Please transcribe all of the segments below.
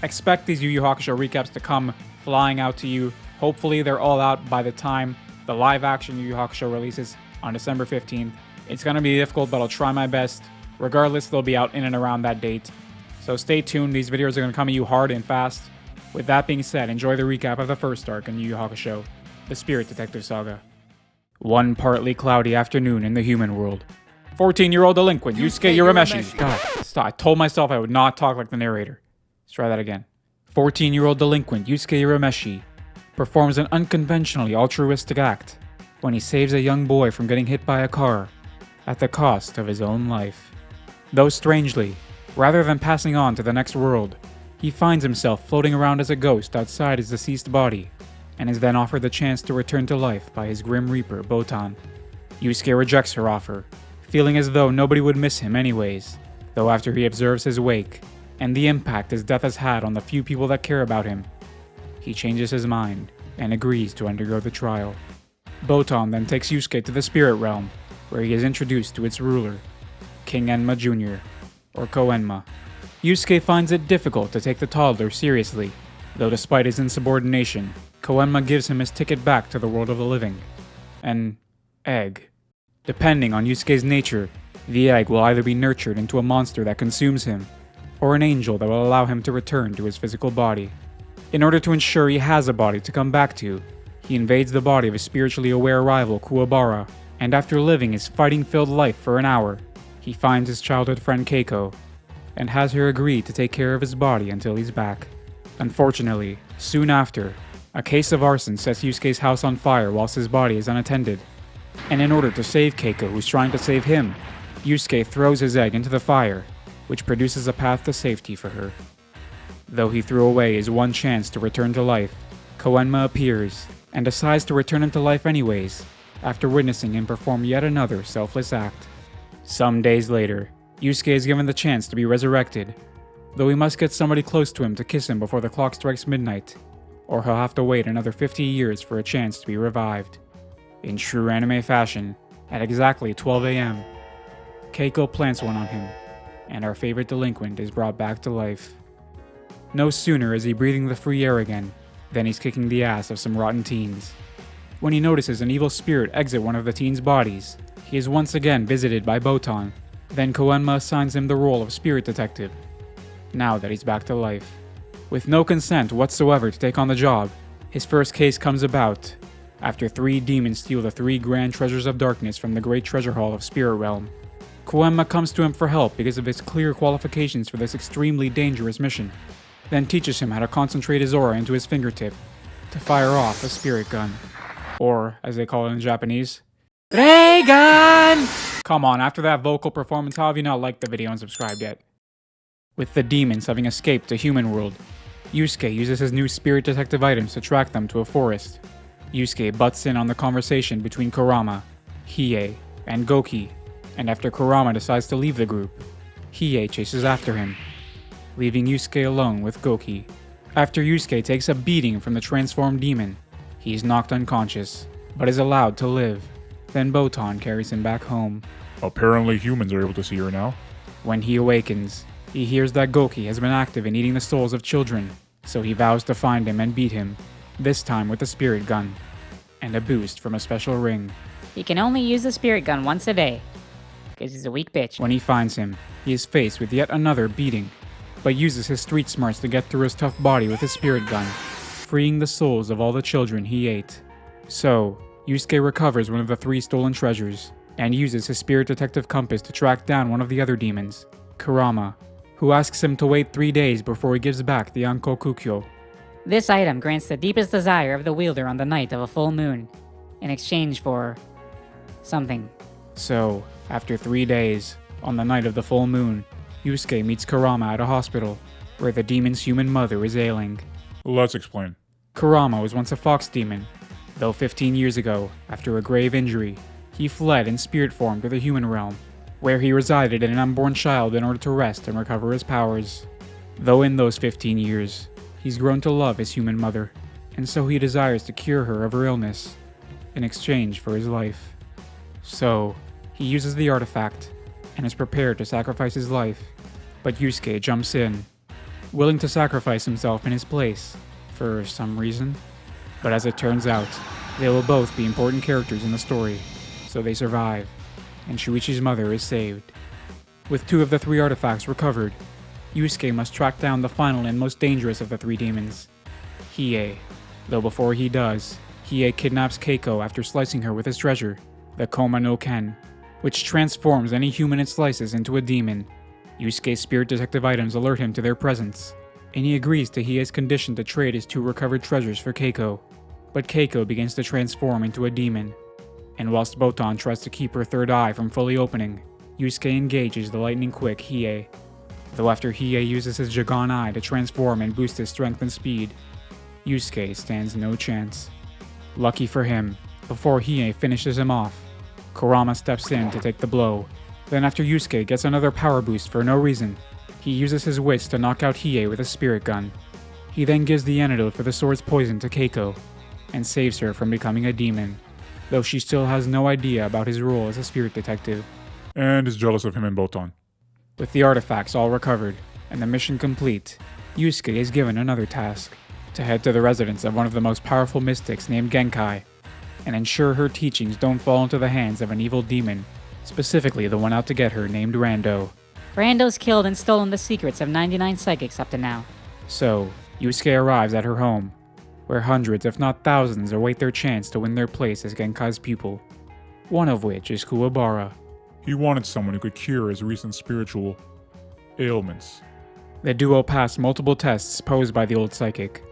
Expect these Yu Yu Hakusho recaps to come flying out to you. Hopefully they're all out by the time the live action Yu Yu Hakusho releases on December 15th. It's going to be difficult, but I'll try my best. Regardless, they'll be out in and around that date. So stay tuned, these videos are going to come at you hard and fast. With that being said, enjoy the recap of the first arc in Yu Yu Hakusho, The Spirit Detective Saga. One partly cloudy afternoon in the human world. 14-year-old delinquent Yusuke Urameshi. God, stop. I told myself I would not talk like the narrator. Let's try that again. 14-year-old delinquent Yusuke Urameshi performs an unconventionally altruistic act when he saves a young boy from getting hit by a car at the cost of his own life. Though strangely, rather than passing on to the next world, he finds himself floating around as a ghost outside his deceased body, and is then offered the chance to return to life by his grim reaper, Botan. Yusuke rejects her offer, feeling as though nobody would miss him anyways, though after he observes his wake, and the impact his death has had on the few people that care about him, he changes his mind and agrees to undergo the trial. Botan then takes Yusuke to the spirit realm, where he is introduced to its ruler, King Enma Jr., or Koenma. Yusuke finds it difficult to take the toddler seriously, though despite his insubordination, Koenma gives him his ticket back to the world of the living. An egg. Depending on Yusuke's nature, the egg will either be nurtured into a monster that consumes him, or an angel that will allow him to return to his physical body. In order to ensure he has a body to come back to, he invades the body of his spiritually aware rival Kuwabara, and after living his fighting-filled life for an hour, he finds his childhood friend Keiko, and has her agree to take care of his body until he's back. Unfortunately, soon after, a case of arson sets Yusuke's house on fire whilst his body is unattended, and in order to save Keiko, who's trying to save him, Yusuke throws his egg into the fire, which produces a path to safety for her. Though he threw away his one chance to return to life, Koenma appears, and decides to return him to life anyways, after witnessing him perform yet another selfless act. Some days later, Yusuke is given the chance to be resurrected, though he must get somebody close to him to kiss him before the clock strikes midnight, or he'll have to wait another 50 years for a chance to be revived. In true anime fashion, at exactly 12 AM, Keiko plants one on him, and our favorite delinquent is brought back to life. No sooner is he breathing the free air again, than he's kicking the ass of some rotten teens. When he notices an evil spirit exit one of the teens' bodies, he is once again visited by Botan. Then Koenma assigns him the role of spirit detective, now that he's back to life. With no consent whatsoever to take on the job, his first case comes about after 3 demons steal the 3 grand treasures of darkness from the great treasure hall of Spirit Realm. Koenma comes to him for help because of his clear qualifications for this extremely dangerous mission, then teaches him how to concentrate his aura into his fingertip to fire off a spirit gun. Or, as they call it in Japanese, Ray Gun! Come on, after that vocal performance, how have you not liked the video and subscribed yet? With the demons having escaped to human world, Yusuke uses his new spirit detective items to track them to a forest. Yusuke butts in on the conversation between Kurama, Hiei, and Goki, and after Kurama decides to leave the group, Hiei chases after him, leaving Yusuke alone with Goki. After Yusuke takes a beating from the transformed demon, he is knocked unconscious, but is allowed to live. Then Botan carries him back home. Apparently humans are able to see her now. When he awakens, he hears that Goki has been active in eating the souls of children, so he vows to find him and beat him, this time with a spirit gun, and a boost from a special ring. He can only use the spirit gun once a day, because he's a weak bitch. When he finds him, he is faced with yet another beating, but uses his street smarts to get through his tough body with his spirit gun, freeing the souls of all the children he ate. So, Yusuke recovers one of the 3 stolen treasures, and uses his spirit detective compass to track down one of the other demons, Kurama, who asks him to wait 3 days before he gives back the Anko Kukyo. This item grants the deepest desire of the wielder on the night of a full moon, in exchange for something. So, after 3 days, on the night of the full moon, Yusuke meets Kurama at a hospital, where the demon's human mother is ailing. Let's explain. Kurama was once a fox demon, though 15 years ago, after a grave injury, he fled in spirit form to the human realm, where he resided in an unborn child in order to rest and recover his powers. Though in those 15 years, he's grown to love his human mother, and so he desires to cure her of her illness, in exchange for his life. So, he uses the artifact, and is prepared to sacrifice his life, but Yusuke jumps in. willing to sacrifice himself in his place, for some reason. But as it turns out, they will both be important characters in the story, so they survive, and Shuichi's mother is saved. With 2 of the 3 artifacts recovered, Yusuke must track down the final and most dangerous of the 3 demons, Hiei. Though before he does, Hiei kidnaps Keiko after slicing her with his treasure, the Koma no Ken, which transforms any human it slices into a demon. Yusuke's spirit detective items alert him to their presence, and he agrees to Hiei's condition to trade his 2 recovered treasures for Keiko. But Keiko begins to transform into a demon, and whilst Botan tries to keep her third eye from fully opening, Yusuke engages the lightning-quick Hiei. Though after Hiei uses his Jagan Eye to transform and boost his strength and speed, Yusuke stands no chance. Lucky for him, before Hiei finishes him off, Kurama steps in to take the blow. Then after Yusuke gets another power boost for no reason, he uses his wits to knock out Hiei with a spirit gun. He then gives the antidote for the sword's poison to Keiko, and saves her from becoming a demon, though she still has no idea about his role as a spirit detective. And is jealous of him and Botan. With the artifacts all recovered, and the mission complete, Yusuke is given another task, to head to the residence of one of the most powerful mystics named Genkai, and ensure her teachings don't fall into the hands of an evil demon, specifically the one out to get her named Rando. Rando's killed and stolen the secrets of 99 psychics up to now. So, Yusuke arrives at her home, where hundreds if not thousands await their chance to win their place as Genkai's pupil, one of which is Kuwabara. He wanted someone who could cure his recent spiritual ailments. The duo pass multiple tests posed by the old psychic,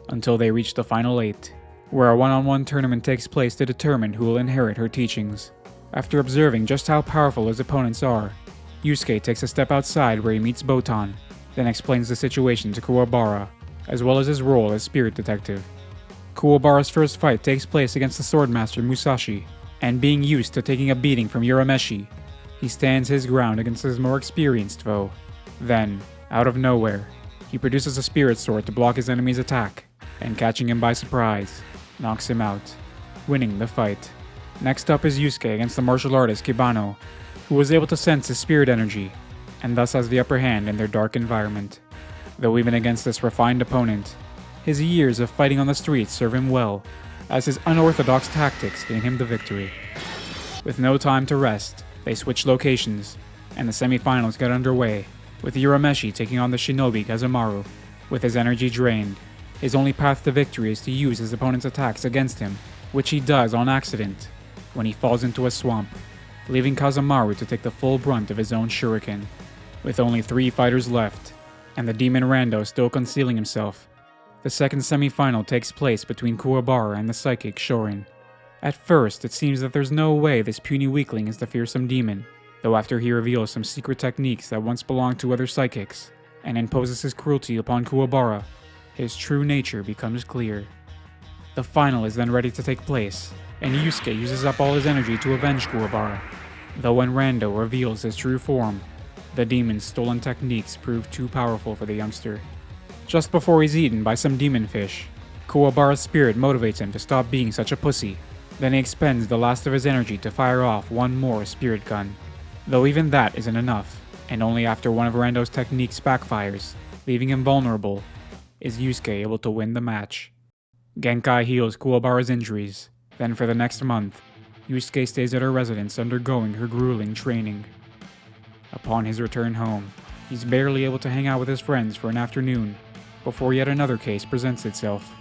until they reach the final 8, where a one-on-one tournament takes place to determine who will inherit her teachings. After observing just how powerful his opponents are, Yusuke takes a step outside where he meets Botan, then explains the situation to Kuwabara, as well as his role as spirit detective. Kuwabara's first fight takes place against the swordmaster Musashi, and being used to taking a beating from Urameshi, he stands his ground against his more experienced foe. Then, out of nowhere, he produces a spirit sword to block his enemy's attack, and catching him by surprise, knocks him out, winning the fight. Next up is Yusuke against the martial artist Kibano, who was able to sense his spirit energy, and thus has the upper hand in their dark environment. Though even against this refined opponent, his years of fighting on the streets serve him well, as his unorthodox tactics gain him the victory. With no time to rest, they switch locations, and the semifinals get underway, with Urameshi taking on the shinobi Kazemaru. With his energy drained, his only path to victory is to use his opponent's attacks against him, which he does on accident, when he falls into a swamp, leaving Kazemaru to take the full brunt of his own shuriken. With only 3 fighters left, and the demon Rando still concealing himself, the second semi-final takes place between Kuwabara and the psychic Shorin. At first, it seems that there's no way this puny weakling is the fearsome demon, though after he reveals some secret techniques that once belonged to other psychics, and imposes his cruelty upon Kuwabara, his true nature becomes clear. The final is then ready to take place, and Yusuke uses up all his energy to avenge Kuwabara, though when Rando reveals his true form, the demon's stolen techniques prove too powerful for the youngster. Just before he's eaten by some demon fish, Kuwabara's spirit motivates him to stop being such a pussy. Then he expends the last of his energy to fire off one more spirit gun. Though even that isn't enough, and only after one of Rando's techniques backfires, leaving him vulnerable, is Yusuke able to win the match. Genkai heals Kuwabara's injuries. Then for the next month, Yusuke stays at her residence undergoing her grueling training. Upon his return home, he's barely able to hang out with his friends for an afternoon, before yet another case presents itself.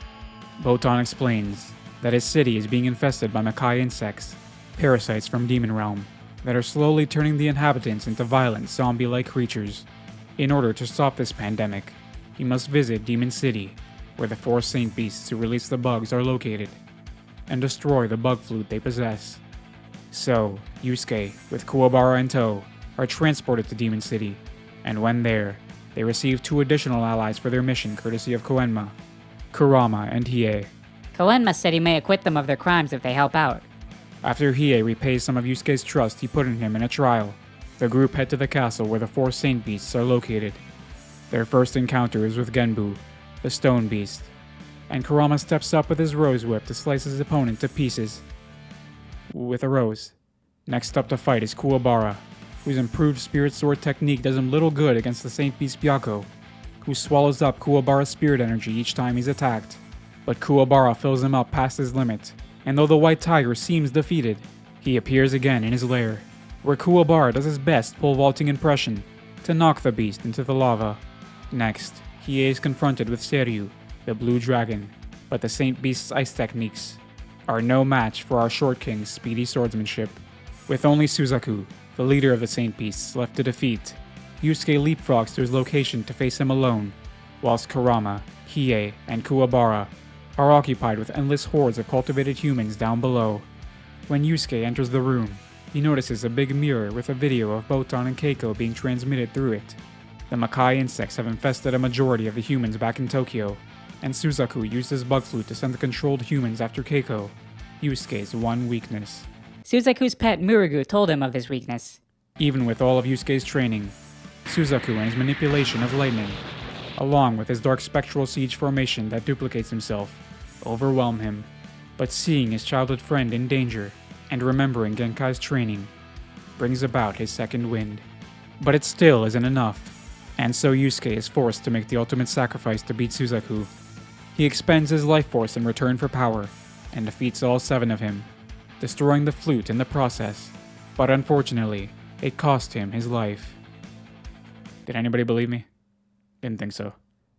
Botan explains that his city is being infested by Makai insects, parasites from Demon Realm, that are slowly turning the inhabitants into violent zombie-like creatures. In order to stop this pandemic, he must visit Demon City, where the 4 Saint Beasts who release the bugs are located, and destroy the bug flute they possess. So, Yusuke, with Kuwabara in tow, are transported to Demon City, and when there, they receive 2 additional allies for their mission courtesy of Koenma, Kurama and Hiei. Koenma said he may acquit them of their crimes if they help out. After Hiei repays some of Yusuke's trust he put in him in a trial, the group head to the castle where the 4 Saint Beasts are located. Their first encounter is with Genbu, the Stone Beast, and Kurama steps up with his rose whip to slice his opponent to pieces with a rose. Next up to fight is Kuwabara, whose improved spirit sword technique does him little good against the Saint Beast Byakko, who swallows up Kuwabara's spirit energy each time he's attacked. But Kuwabara fills him up past his limit, and though the White Tiger seems defeated, he appears again in his lair, where Kuwabara does his best pole vaulting impression to knock the beast into the lava. Next, Hiei is confronted with Seiryu, the blue dragon, but the Saint Beast's ice techniques are no match for our Short King's speedy swordsmanship. With only Suzaku, the leader of the Saint Beasts, left to defeat, Yusuke leapfrogs to his location to face him alone, whilst Kurama, Hiei, and Kuwabara are occupied with endless hordes of cultivated humans down below. When Yusuke enters the room, he notices a big mirror with a video of Botan and Keiko being transmitted through it. The Makai insects have infested a majority of the humans back in Tokyo, and Suzaku used his bug flute to send the controlled humans after Keiko, Yusuke's one weakness. Suzaku's pet Murugu told him of this weakness. Even with all of Yusuke's training, Suzaku and his manipulation of lightning, along with his dark spectral siege formation that duplicates himself, overwhelm him. But seeing his childhood friend in danger, and remembering Genkai's training, brings about his second wind. But it still isn't enough, and so Yusuke is forced to make the ultimate sacrifice to beat Suzaku. He expends his life force in return for power, and defeats all 7 of him, destroying the flute in the process. But unfortunately, it cost him his life. Did anybody believe me? Didn't think so.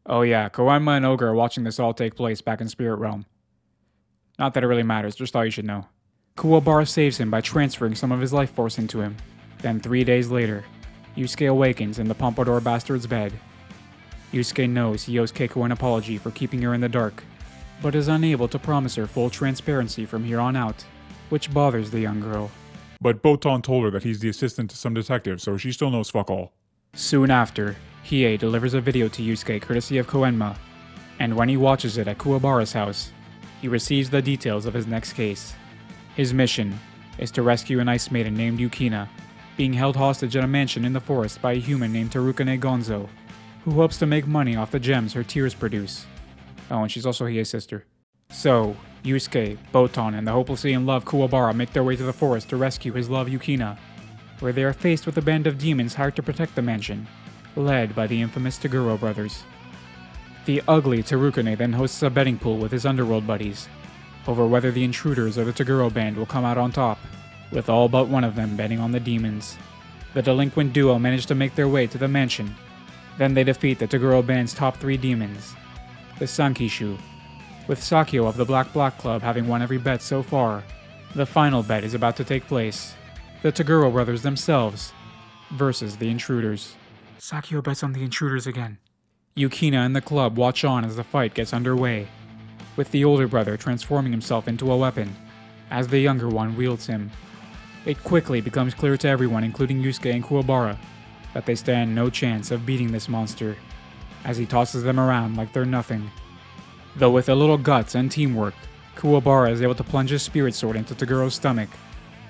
Oh yeah, Koenma and Ogre are watching this all take place back in Spirit Realm. Not that it really matters, just thought you should know. Kuwabara saves him by transferring some of his life force into him. Then 3 days later, Yusuke awakens in the Pompadour Bastard's bed. Yusuke knows he owes Keiko an apology for keeping her in the dark, but is unable to promise her full transparency from here on out, which bothers the young girl. But Botan told her that he's the assistant to some detective, so she still knows fuck all. Soon after, Hiei delivers a video to Yusuke courtesy of Koenma, and when he watches it at Kuwabara's house, he receives the details of his next case. His mission is to rescue an Ice Maiden named Yukina, being held hostage at a mansion in the forest by a human named Terukane Gonzo, who hopes to make money off the gems her tears produce. Oh, and she's also Hiei's sister. So, Yusuke, Botan, and the hopelessly in love Kuwabara make their way to the forest to rescue his love Yukina, where they are faced with a band of demons hired to protect the mansion, led by the infamous Toguro brothers. The ugly Terukane then hosts a betting pool with his underworld buddies over whether the intruders or the Toguro band will come out on top, with all but one of them betting on the demons. The delinquent duo manage to make their way to the mansion. Then they defeat the Toguro band's top 3 demons, the Sankishu, with Sakyo of the Black Club having won every bet so far. The final bet is about to take place. The Toguro brothers themselves versus the intruders. Sakyo bets on the intruders again. Yukina and the club watch on as the fight gets underway, with the older brother transforming himself into a weapon, as the younger one wields him. It quickly becomes clear to everyone, including Yusuke and Kuwabara, that they stand no chance of beating this monster, as he tosses them around like they're nothing. Though with a little guts and teamwork, Kuwabara is able to plunge his spirit sword into Toguro's stomach,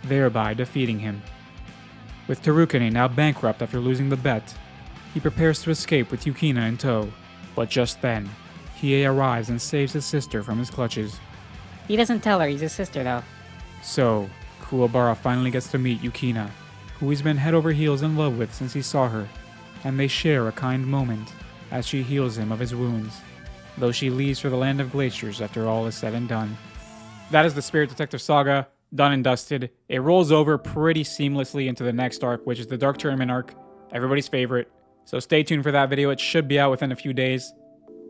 thereby defeating him. With Terukane now bankrupt after losing the bet, he prepares to escape with Yukina in tow, but just then, Hiei arrives and saves his sister from his clutches. He doesn't tell her he's his sister though. So, Kuwabara finally gets to meet Yukina, who he's been head over heels in love with since he saw her, and they share a kind moment as she heals him of his wounds, though she leaves for the land of glaciers after all is said and done. That is the Spirit Detective Saga, done and dusted. It rolls over pretty seamlessly into the next arc, which is the Dark Tournament arc, everybody's favorite. So stay tuned for that video, it should be out within a few days.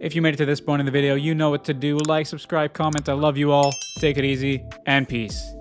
If you made it to this point in the video, you know what to do. Like, subscribe, comment, I love you all. Take it easy, and peace.